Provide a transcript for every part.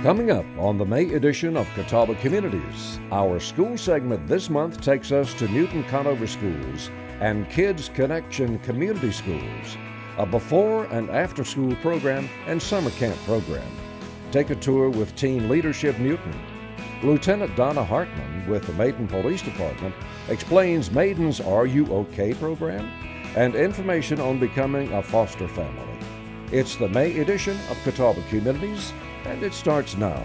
Coming up on the May edition of Catawba Communities, our school segment this month takes us to Newton Conover Schools and Kids Connection Community Schools, a before and after school program and summer camp program. Take a tour with Teen Leadership Newton. Lieutenant Donna Hartman with the Maiden Police Department explains Maiden's Are You OK program and information on becoming a foster family. It's the May edition of Catawba Communities, and it starts now.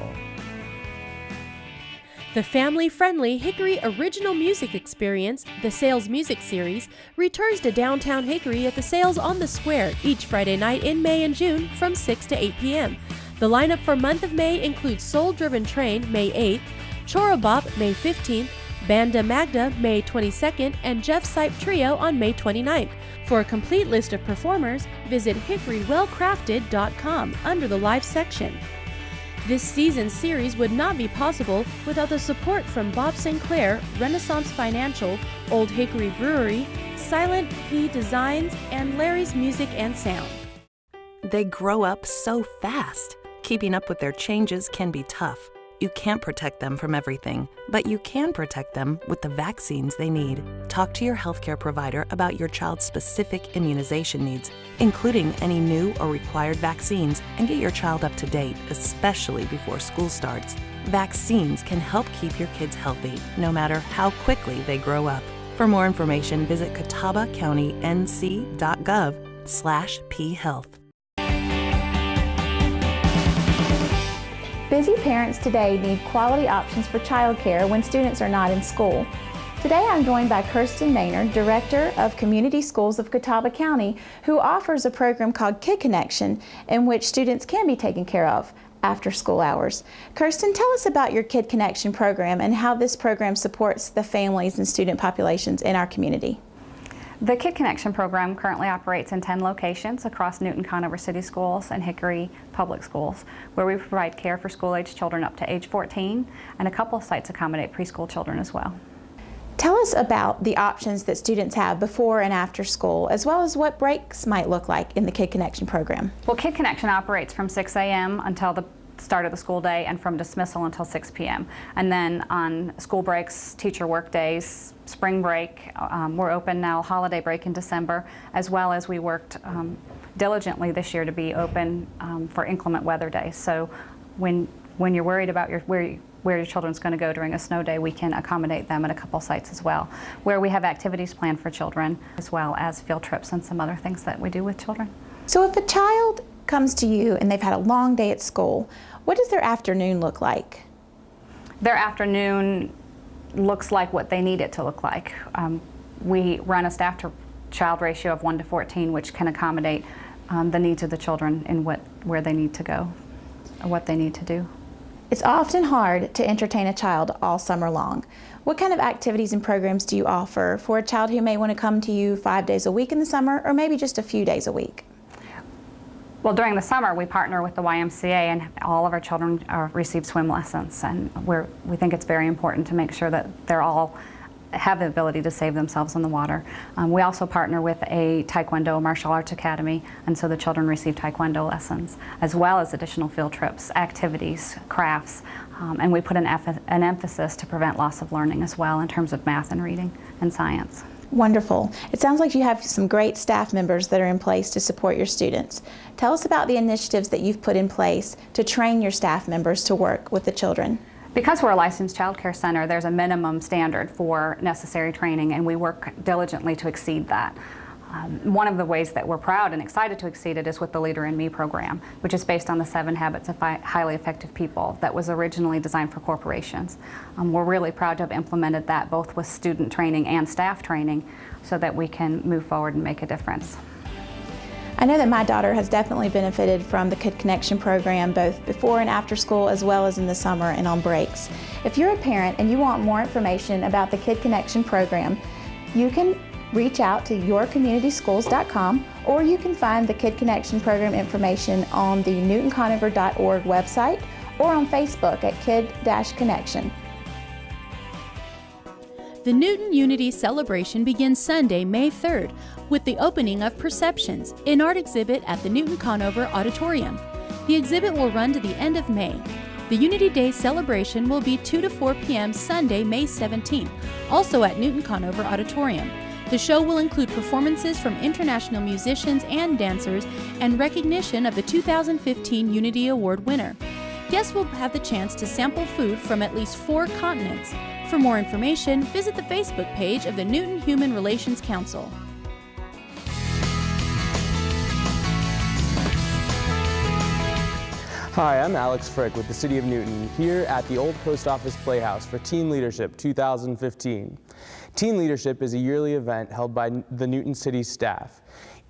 The family-friendly Hickory original music experience, the Sales Music Series, returns to downtown Hickory at the Sales on the Square each Friday night in May and June from 6 to 8 p.m. The lineup for month of May includes Soul Driven Train May 8th, Chora Bop May 15th, Banda Magda May 22nd, and Jeff Sipe Trio on May 29th. For a complete list of performers, visit hickorywellcrafted.com under the Live section. This season's series would not be possible without the support from Bob Sinclair, Renaissance Financial, Old Hickory Brewery, Silent P Designs, and Larry's Music and Sound. They grow up so fast. Keeping up with their changes can be tough. You can't protect them from everything, but you can protect them with the vaccines they need. Talk to your healthcare provider about your child's specific immunization needs, including any new or required vaccines, and get your child up to date, especially before school starts. Vaccines can help keep your kids healthy, no matter how quickly they grow up. For more information, visit catawbacountync.gov/phealth. Busy parents today need quality options for childcare when students are not in school. Today I'm joined by Kirsten Maynard, Director of Community Schools of Catawba County, who offers a program called Kid Connection, in which students can be taken care of after school hours. Kirsten, tell us about your Kid Connection program and how this program supports the families and student populations in our community. The Kid Connection program currently operates in 10 locations across Newton Conover City Schools and Hickory Public Schools, where we provide care for school-age children up to age 14, and a couple of sites accommodate preschool children as well. Tell us about the options that students have before and after school, as well as what breaks might look like in the Kid Connection program. Well, Kid Connection operates from 6 a.m. until the start of the school day and from dismissal until 6 p.m. And then on school breaks, teacher work days, spring break, we're open now, holiday break in December, as well as we worked diligently this year to be open for inclement weather days. So when you're worried about where your children's going to go during a snow day, we can accommodate them at a couple sites as well, where we have activities planned for children, as well as field trips and some other things that we do with children. So if a child comes to you and they've had a long day at school, what does their afternoon look like? Their afternoon looks like what they need it to look like. We run a staff-to-child ratio of 1 to 14, which can accommodate the needs of the children in where they need to go, or what they need to do. It's often hard to entertain a child all summer long. What kind of activities and programs do you offer for a child who may want to come to you 5 days a week in the summer, or maybe just a few days a week? Well, during the summer, we partner with the YMCA, and all of our children receive swim lessons, and we think it's very important to make sure that they're all have the ability to save themselves in the water. We also partner with a Taekwondo martial arts academy, and so the children receive Taekwondo lessons, as well as additional field trips, activities, crafts, and we put an emphasis to prevent loss of learning as well in terms of math and reading and science. Wonderful. It sounds like you have some great staff members that are in place to support your students. Tell us about the initiatives that you've put in place to train your staff members to work with the children. Because we're a licensed child care center, there's a minimum standard for necessary training, and we work diligently to exceed that. One of the ways that we're proud and excited to exceed it is with the Leader in Me program, which is based on the 7 Habits of Highly Effective People that was originally designed for corporations. We're really proud to have implemented that both with student training and staff training so that we can move forward and make a difference. I know that my daughter has definitely benefited from the Kid Connection program both before and after school, as well as in the summer and on breaks. If you're a parent and you want more information about the Kid Connection program, you can reach out to yourcommunityschools.com, or you can find the Kid Connection program information on the newtonconover.org website or on Facebook at Kid-Connection. The Newton Unity celebration begins Sunday, May 3rd, with the opening of Perceptions, an art exhibit at the Newton Conover Auditorium. The exhibit will run to the end of May. The Unity Day celebration will be 2 to 4 p.m. Sunday, May 17th, also at Newton Conover Auditorium. The show will include performances from international musicians and dancers and recognition of the 2015 Unity Award winner. Guests will have the chance to sample food from at least 4 continents. For more information, visit the Facebook page of the Newton Human Relations Council. Hi, I'm Alex Frick with the City of Newton, here at the Old Post Office Playhouse for Teen Leadership 2015. Teen Leadership is a yearly event held by the Newton City staff.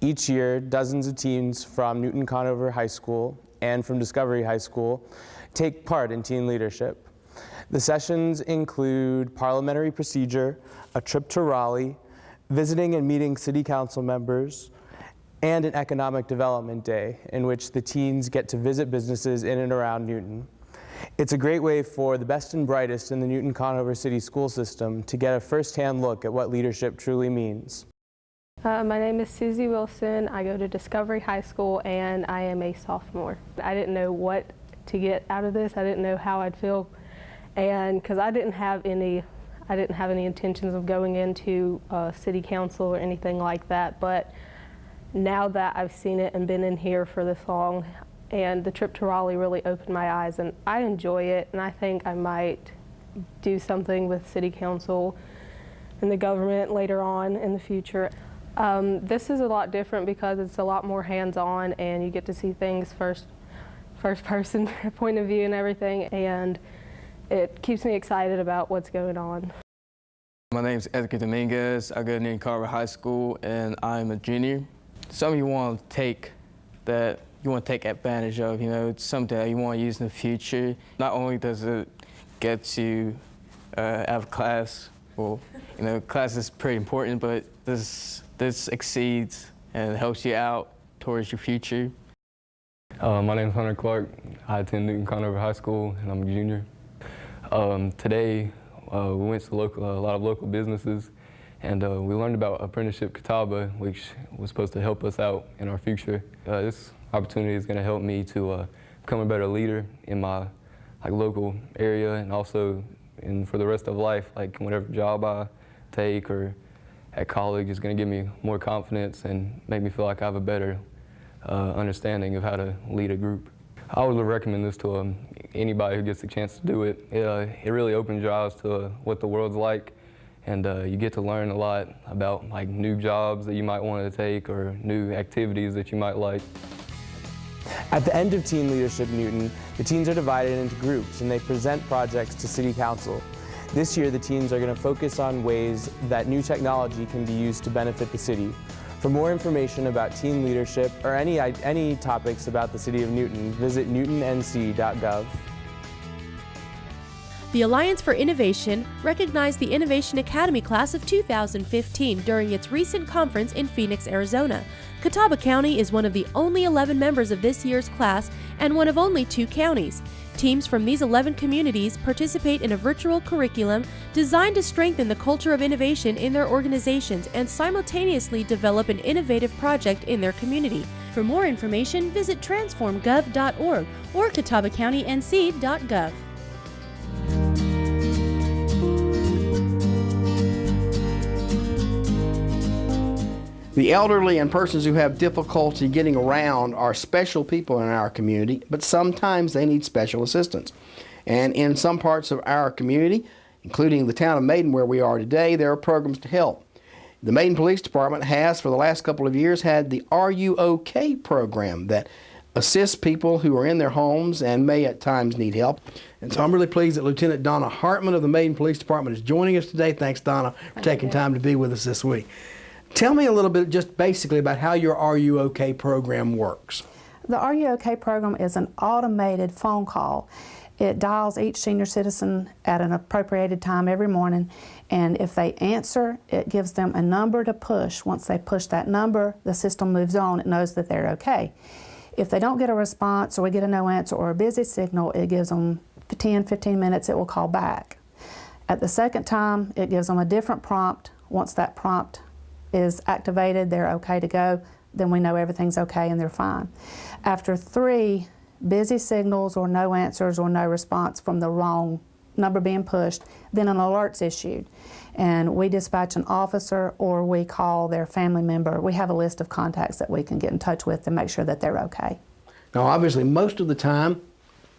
Each year, dozens of teens from Newton Conover High School and from Discovery High School take part in Teen Leadership. The sessions include parliamentary procedure, a trip to Raleigh, visiting and meeting city council members, and an economic development day in which the teens get to visit businesses in and around Newton. It's a great way for the best and brightest in the Newton Conover City school system to get a first-hand look at what leadership truly means. My name is Susie Wilson. I go to Discovery High School and I am a sophomore. I didn't know what to get out of this. I didn't know how I'd feel, and because I didn't have any intentions of going into city council or anything like that, but now that I've seen it and been in here for this long, and the trip to Raleigh really opened my eyes, and I enjoy it, and I think I might do something with city council and the government later on in the future. This is a lot different because it's a lot more hands-on, and you get to see things first person point of view and everything, and it keeps me excited about what's going on. My name is Edgar Dominguez. I go to Newton Conover High School, and I'm a junior. Something you want to take advantage of, it's something that you want to use in the future. Not only does it get you out of class, well, class is pretty important, but this exceeds and helps you out towards your future. My name is Hunter Clark. I attend Newton Conover High School, and I'm a junior. Today, we went to a lot of local businesses, and we learned about Apprenticeship Catawba, which was supposed to help us out in our future. This opportunity is going to help me to become a better leader in my local area, and also for the rest of life, whatever job I take or at college is going to give me more confidence and make me feel like I have a better understanding of how to lead a group. I would recommend this to anybody who gets the chance to do it. It really opens your eyes to what the world's like, and you get to learn a lot about new jobs that you might want to take or new activities that you might like. At the end of Teen Leadership Newton, the teens are divided into groups and they present projects to City Council. This year, the teens are going to focus on ways that new technology can be used to benefit the city. For more information about teen leadership or any topics about the City of Newton, visit newtonnc.gov. The Alliance for Innovation recognized the Innovation Academy Class of 2015 during its recent conference in Phoenix, Arizona. Catawba County is one of the only 11 members of this year's class and one of only 2 counties. Teams from these 11 communities participate in a virtual curriculum designed to strengthen the culture of innovation in their organizations and simultaneously develop an innovative project in their community. For more information, visit transformgov.org or catawbacountync.gov. The elderly and persons who have difficulty getting around are special people in our community, but sometimes they need special assistance. And in some parts of our community, including the town of Maiden where we are today, there are programs to help. The Maiden Police Department has, for the last couple of years, had the Are You OK program that assists people who are in their homes and may at times need help. And so I'm really pleased that Lieutenant Donna Hartman of the Maiden Police Department is joining us today. Thanks, Donna, for taking time to be with us this week. Tell me a little bit just basically about how your Are You OK program works. The Are You OK program is an automated phone call. It dials each senior citizen at an appropriated time every morning, and if they answer, it gives them a number to push. Once they push that number, the system moves on. It knows that they're okay. If they don't get a response, or we get a no answer or a busy signal, it gives them 10-15 minutes, it will call back. At the second time, it gives them a different prompt. Once that prompt is activated, they're okay to go, then we know everything's okay and they're fine. After 3 busy signals or no answers or no response from the wrong number being pushed, then an alert's issued. And we dispatch an officer or we call their family member. We have a list of contacts that we can get in touch with to make sure that they're okay. Now, obviously, most of the time,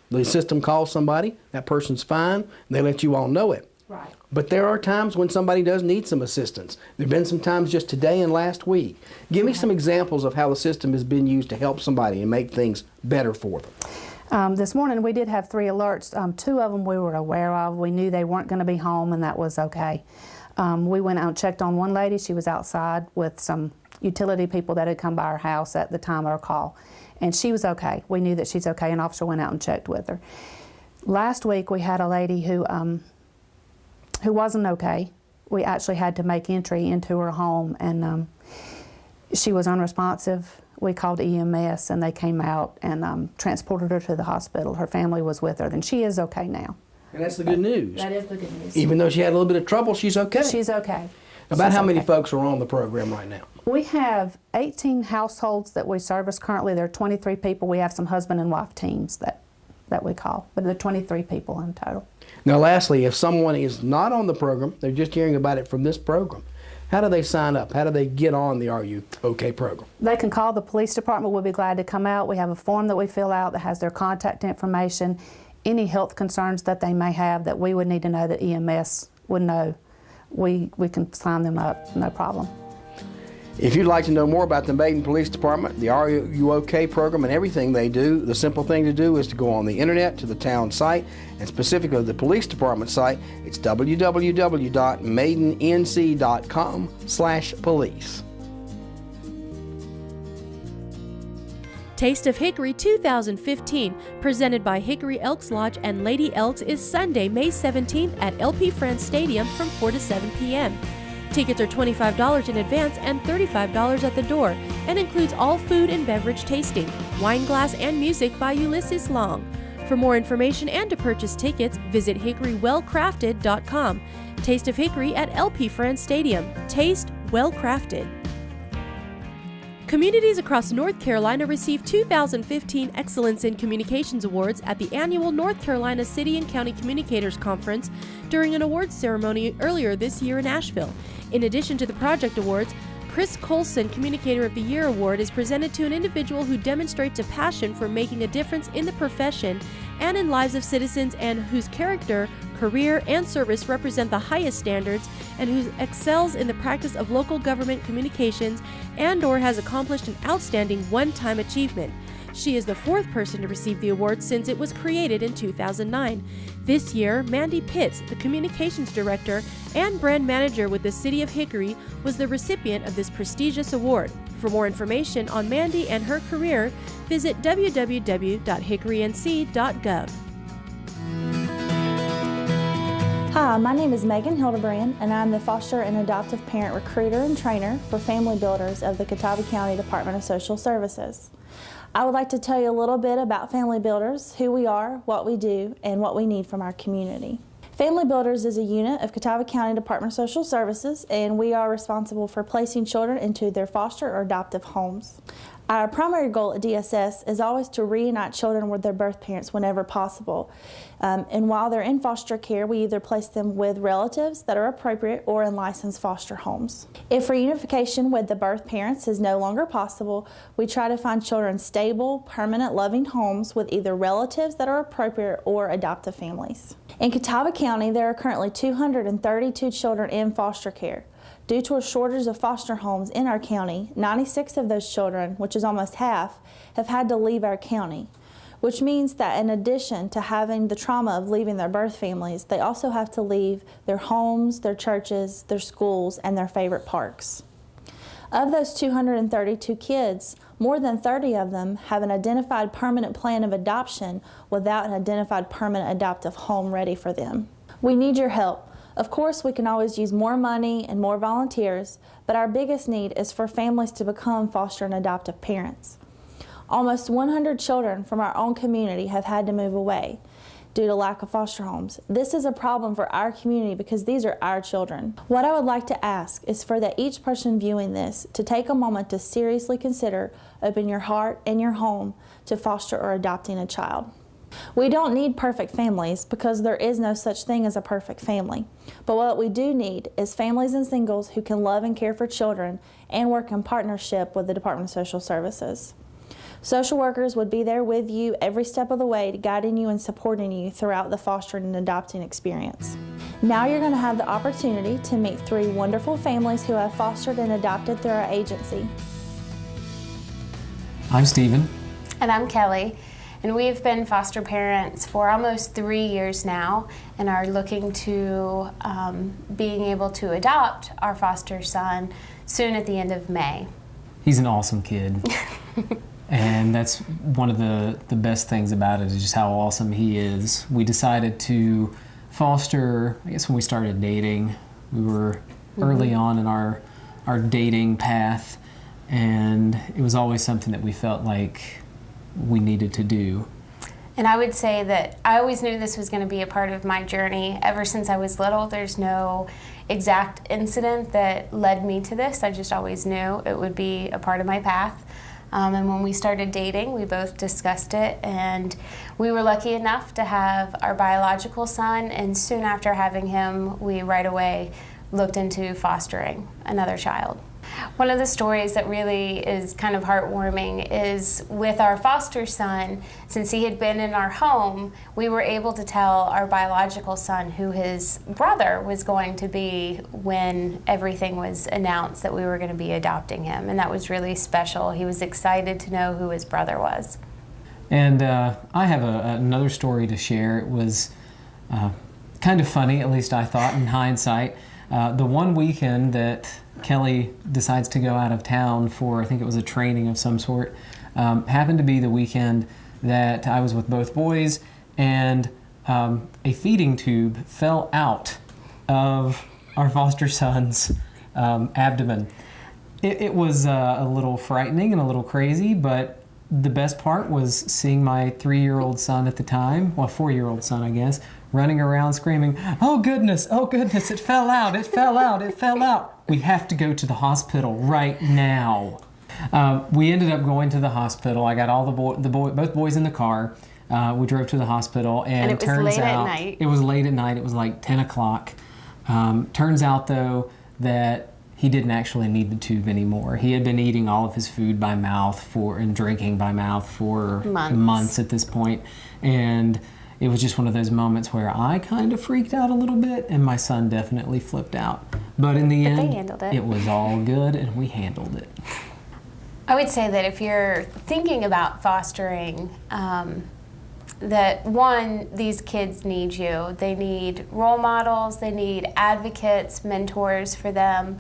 the system calls somebody, that person's fine, and they let you all know it. Right. But there are times when somebody does need some assistance. There have been some times just today and last week. Give me some examples of how the system has been used to help somebody and make things better for them. This morning we did have 3 alerts. 2 of them we were aware of. We knew they weren't going to be home, and that was okay. We went out and checked on one lady. She was outside with some utility people that had come by our house at the time of our call, and she was okay. We knew that she's okay. An officer went out and checked with her. Last week we had a lady who wasn't okay. We actually had to make entry into her home, and she was unresponsive. We called EMS, and they came out and transported her to the hospital. Her family was with her, and she is okay now. And that's the good news. That is the good news. Even though she had a little bit of trouble, she's okay. She's okay. About how many folks are on the program right now? We have 18 households that we service currently. There are 23 people. We have some husband and wife teams that we call, but there are 23 people in total. Now, lastly, if someone is not on the program, they're just hearing about it from this program, how do they sign up? How do they get on the Are You OK program? They can call the police department. We'll be glad to come out. We have a form that we fill out that has their contact information, any health concerns that they may have that we would need to know that EMS would know. We can sign them up, no problem. If you'd like to know more about the Maiden Police Department, the Are You OK program, and everything they do, the simple thing to do is to go on the internet to the town site, and specifically the police department site. It's www.maidennc.com/police. Taste of Hickory 2015, presented by Hickory Elks Lodge and Lady Elks, is Sunday, May 17th at LP Friends Stadium from 4 to 7 p.m. Tickets are $25 in advance and $35 at the door, and includes all food and beverage tasting, wine glass, and music by Ulysses Long. For more information and to purchase tickets, visit hickorywellcrafted.com. Taste of Hickory at LP Friends Stadium. Taste well crafted. Communities across North Carolina received 2015 Excellence in Communications Awards at the annual North Carolina City and County Communicators Conference during an awards ceremony earlier this year in Asheville. In addition to the project awards, Chris Colson Communicator of the Year Award is presented to an individual who demonstrates a passion for making a difference in the profession and in lives of citizens, and whose character, career, and service represent the highest standards, and who excels in the practice of local government communications and/or has accomplished an outstanding one-time achievement. She is the 4th person to receive the award since it was created in 2009. This year, Mandy Pitts, the Communications Director and Brand Manager with the City of Hickory, was the recipient of this prestigious award. For more information on Mandy and her career, visit www.hickorync.gov. Hi, my name is Megan Hildebrand, and I'm the Foster and Adoptive Parent Recruiter and Trainer for Family Builders of the Catawba County Department of Social Services. I would like to tell you a little bit about Family Builders, who we are, what we do, and what we need from our community. Family Builders is a unit of Catawba County Department of Social Services, and we are responsible for placing children into their foster or adoptive homes. Our primary goal at DSS is always to reunite children with their birth parents whenever possible. And while they're in foster care, we either place them with relatives that are appropriate or in licensed foster homes. If reunification with the birth parents is no longer possible, we try to find children stable, permanent, loving homes with either relatives that are appropriate or adoptive families. In Catawba County, there are currently 232 children in foster care. Due to a shortage of foster homes in our county, 96 of those children, which is almost half, have had to leave our county, which means that in addition to having the trauma of leaving their birth families, they also have to leave their homes, their churches, their schools, and their favorite parks. Of those 232 kids, more than 30 of them have an identified permanent plan of adoption without an identified permanent adoptive home ready for them. We need your help. Of course, we can always use more money and more volunteers, but our biggest need is for families to become foster and adoptive parents. Almost 100 children from our own community have had to move away due to lack of foster homes. This is a problem for our community because these are our children. What I would like to ask is for that each person viewing this to take a moment to seriously consider opening your heart and your home to foster or adopting a child. We don't need perfect families because there is no such thing as a perfect family. But what we do need is families and singles who can love and care for children and work in partnership with the Department of Social Services. Social workers would be there with you every step of the way, guiding you and supporting you throughout the fostering and adopting experience. Now you're going to have the opportunity to meet 3 wonderful families who have fostered and adopted through our agency. I'm Stephen. And I'm Kelly. And we've been foster parents for almost 3 years now and are looking to being able to adopt our foster son soon at the end of May. He's an awesome kid. And that's one of the best things about it is just how awesome he is. We decided to foster, I guess when we started dating, we were early on in our dating path, and it was always something that we felt like we needed to do. And I would say that I always knew this was going to be a part of my journey. Ever since I was little, there's no exact incident that led me to this. I just always knew it would be a part of my path. And when we started dating, we both discussed it, and we were lucky enough to have our biological son, and soon after having him, we right away looked into fostering another child. One of the stories that really is kind of heartwarming is with our foster son, since he had been in our home, we were able to tell our biological son who his brother was going to be when everything was announced that we were going to be adopting him, and that was really special. He was excited to know who his brother was. And I have another story to share. It was kind of funny, at least I thought in hindsight. The one weekend that Kelly decides to go out of town for, I think it was a training of some sort, happened to be the weekend that I was with both boys, and a feeding tube fell out of our foster son's abdomen. It was a little frightening and a little crazy, but the best part was seeing my 3-year-old son at the time, well, 4-year-old son, I guess, running around screaming, oh goodness, it fell out, it fell out, it fell out. We have to go to the hospital right now. We ended up going to the hospital. I got all both boys in the car. We drove to the hospital, and it turns out it was late at night. It was like 10 o'clock. Turns out though that he didn't actually need the tube anymore. He had been eating all of his food by mouth and drinking by mouth for months at this point, and it was just one of those moments where I kind of freaked out a little bit, and my son definitely flipped out. But in the end, it was all good, and we handled it. I would say that if you're thinking about fostering, that one, these kids need you. They need role models, they need advocates, mentors for them.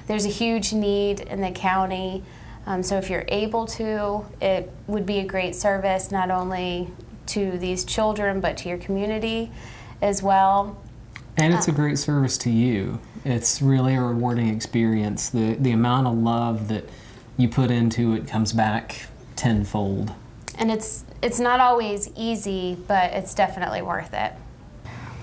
There's a huge need in the county. So if you're able to, it would be a great service, not only to these children, but to your community as well. And it's a great service to you. It's really a rewarding experience. The amount of love that you put into it comes back tenfold. And it's not always easy, but it's definitely worth it.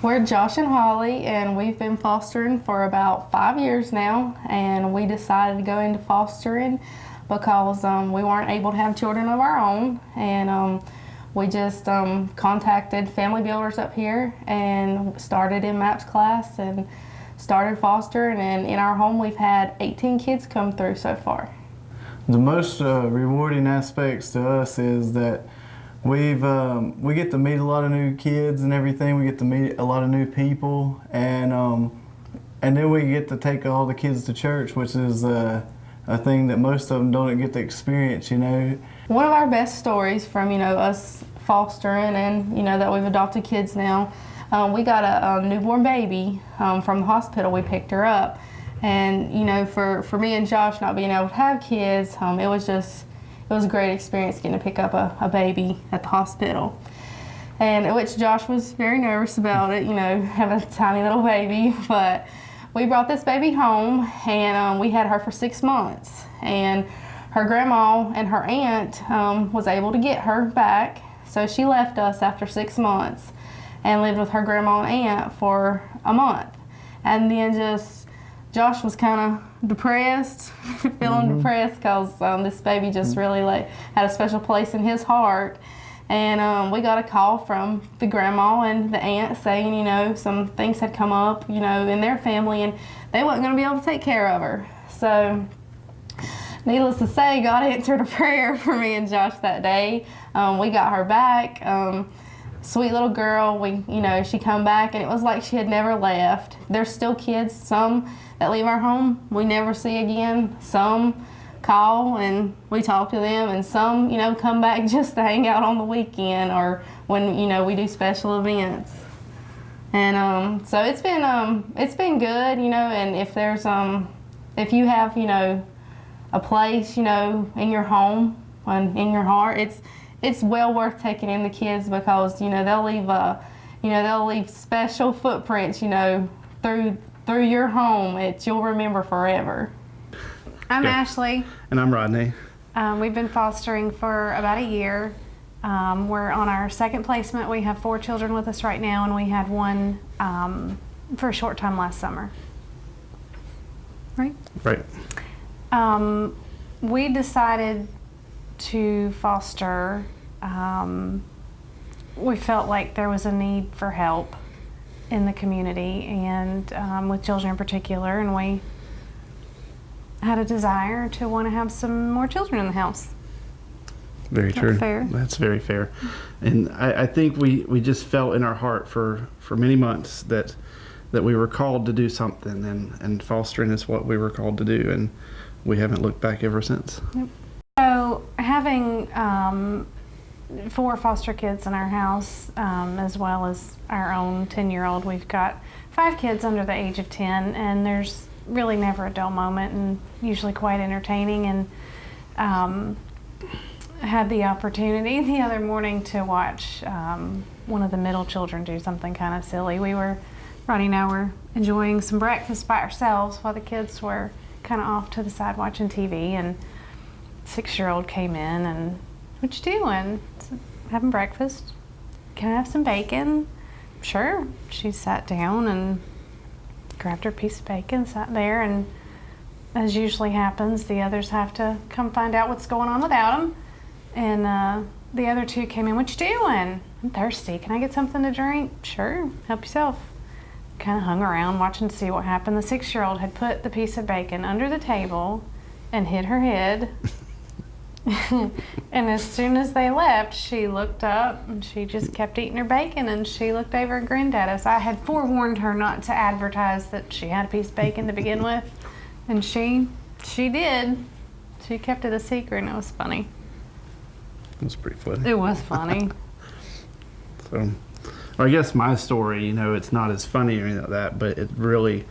We're Josh and Holly, and we've been fostering for about 5 years now, and we decided to go into fostering because we weren't able to have children of our own, and we just contacted family builders up here and started in MAPS class and started fostering, and in our home we've had 18 kids come through so far. The most rewarding aspects to us is that we get to meet a lot of new kids and everything. We get to meet a lot of new people, and then we get to take all the kids to church, which is a thing that most of them don't get to experience, you know. One of our best stories from, us fostering and, that we've adopted kids now, we got a newborn baby from the hospital. We picked her up. And, for me and Josh not being able to have kids, it was a great experience getting to pick up a baby at the hospital. And which Josh was very nervous about it, having a tiny little baby. But we brought this baby home, and we had her for 6 months. And her grandma and her aunt was able to get her back, so she left us after 6 months and lived with her grandma and aunt for a month. And then Josh was kind of depressed, feeling depressed because this baby just really had a special place in his heart. And we got a call from the grandma and the aunt saying, you know, some things had come up, you know, in their family, and they wasn't going to be able to take care of her. So, needless to say, God answered a prayer for me and Josh that day. We got her back. Sweet little girl. She come back, and it was like she had never left. There's still kids, some that leave our home we never see again. Some call and we talk to them, and some, come back just to hang out on the weekend or when, we do special events. And so it's been good, and if there's if you have, a place, in your home and in your heart, it's well worth taking in the kids because, they'll leave special footprints, through your home. You'll remember forever. I'm Ashley. And I'm Rodney. We've been fostering for about a year. We're on our second placement. We have 4 children with us right now, and we had one for a short time last summer. Right? Right. We decided to foster. We felt like there was a need for help in the community and with children in particular, and we had a desire to want to have some more children in the house. Very true. Fair? That's very fair. And I think we just felt in our heart for many months that we were called to do something, and fostering is what we were called to do, and we haven't looked back ever since. Yep. So having 4 foster kids in our house, as well as our own 10-year-old, we've got 5 kids under the age of 10, and there's really never a dull moment, and usually quite entertaining. And had the opportunity the other morning to watch one of the middle children do something kind of silly. Rodney and I were enjoying some breakfast by ourselves while the kids were kind of off to the side watching TV, and 6-year-old came in and, "What you doing?" Said, "Having breakfast." "Can I have some bacon?" "Sure." She sat down and grabbed her piece of bacon, sat there, and as usually happens, the others have to come find out what's going on without them. And the other 2 came in. "What you doing?" "I'm thirsty. Can I get something to drink?" "Sure. Help yourself." Kind of hung around watching to see what happened. The 6-year-old had put the piece of bacon under the table and hit her head. And as soon as they left, she looked up and she just kept eating her bacon, and she looked over and grinned at us. I had forewarned her not to advertise that she had a piece of bacon to begin with, and she did. She kept it a secret, and it was funny. It was pretty funny. It was funny. So, I guess my story, it's not as funny or anything like that, but it really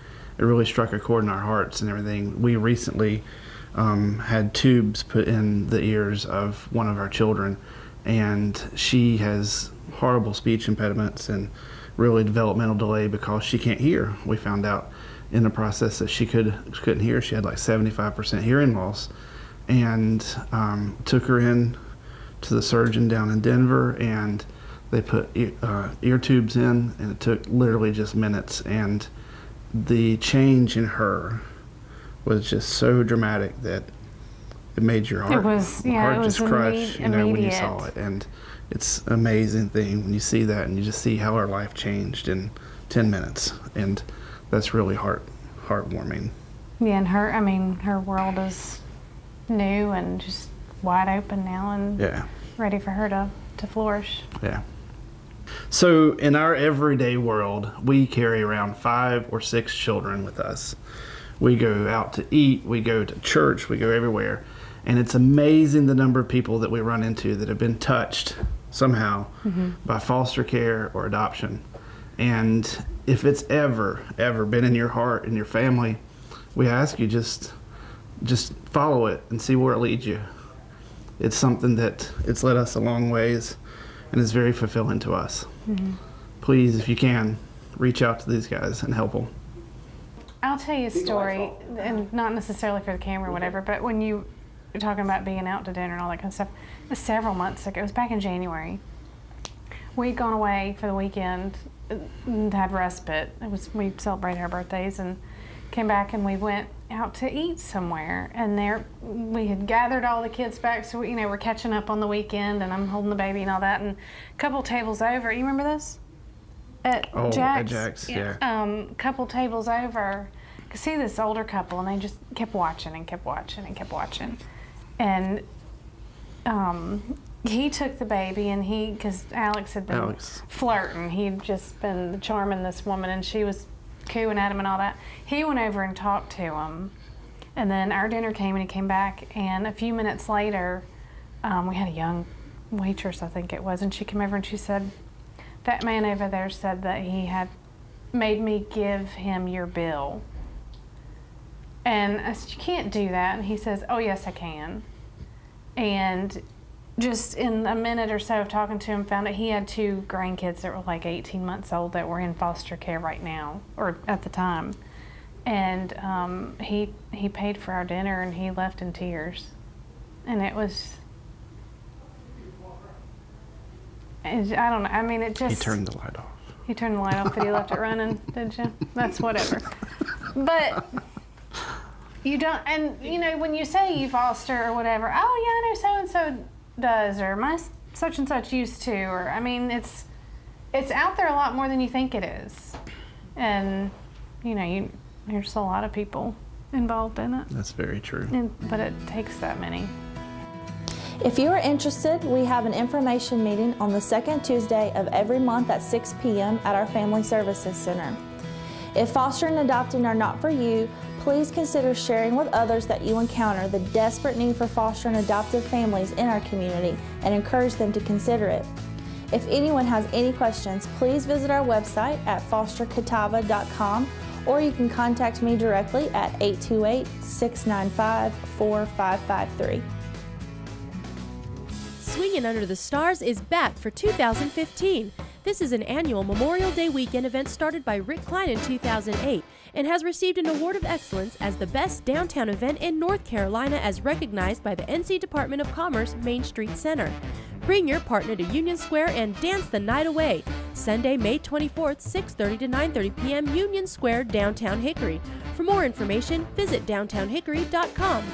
struck a chord in our hearts and everything. We recently had tubes put in the ears of one of our children, and she has horrible speech impediments and really developmental delay because she can't hear. We found out in the process that she couldn't hear. She had like 75% hearing loss, and took her in to the surgeon down in Denver, and they put ear tubes in, and it took literally just minutes, and the change in her was just so dramatic that it made your heart, just crush, when you saw it. And it's an amazing thing when you see that, and you just see how her life changed in 10 minutes, and that's really heartwarming. Yeah, and her world is new and just wide open now, and ready for her to flourish. Yeah. So in our everyday world, we carry around 5 or 6 children with us. We go out to eat, we go to church, we go everywhere. And it's amazing the number of people that we run into that have been touched somehow by foster care or adoption. And if it's ever been in your heart and your family, we ask you just follow it and see where it leads you. It's something that it's led us a long ways, and it's very fulfilling to us. Please, if you can, reach out to these guys and help them. I'll tell you a story, and not necessarily for the camera or whatever, but when you were talking about being out to dinner and all that kind of stuff, it was several months ago. It was back in January. We'd gone away for the weekend and had respite. We celebrated our birthdays and came back, and we went out to eat somewhere. And we had gathered all the kids back, so we're catching up on the weekend, and I'm holding the baby and all that. And a couple tables over, you remember this? At Jack's, yeah. Couple tables over, I could see this older couple, and they just kept watching and kept watching and kept watching. And he took the baby, and because Alex had been flirting, he'd just been charming this woman, and she was cooing at him and all that. He went over and talked to him, and then our dinner came, and he came back, and a few minutes later, we had a young waitress, I think it was, and she came over and she said, "That man over there said that he had made me give him your bill." And I said, "You can't do that." And he says, "Oh, yes, I can." And just in a minute or so of talking to him, found out he had 2 grandkids that were like 18 months old that were in foster care right now, or at the time. And he paid for our dinner, and he left in tears. And it was, I don't know, I mean, it just... He turned the light off. He turned the light off, but he left it running, didn't you? That's whatever. But you don't, and when you say you foster or whatever, oh yeah, I know so-and-so does, or my such and such used to, or I mean, it's out there a lot more than you think it is. And there's a lot of people involved in it. That's very true. But it takes that many. If you are interested, we have an information meeting on the second Tuesday of every month at 6 p.m. at our Family Services Center. If fostering and adopting are not for you, please consider sharing with others that you encounter the desperate need for foster and adoptive families in our community and encourage them to consider it. If anyone has any questions, please visit our website at fostercatawba.com, or you can contact me directly at 828-695-4553. Swingin' Under the Stars is back for 2015. This is an annual Memorial Day weekend event started by Rick Klein in 2008 and has received an award of excellence as the best downtown event in North Carolina as recognized by the NC Department of Commerce Main Street Center. Bring your partner to Union Square and dance the night away. Sunday, May 24th, 6:30 to 9:30 p.m. Union Square, downtown Hickory. For more information, visit downtownhickory.com.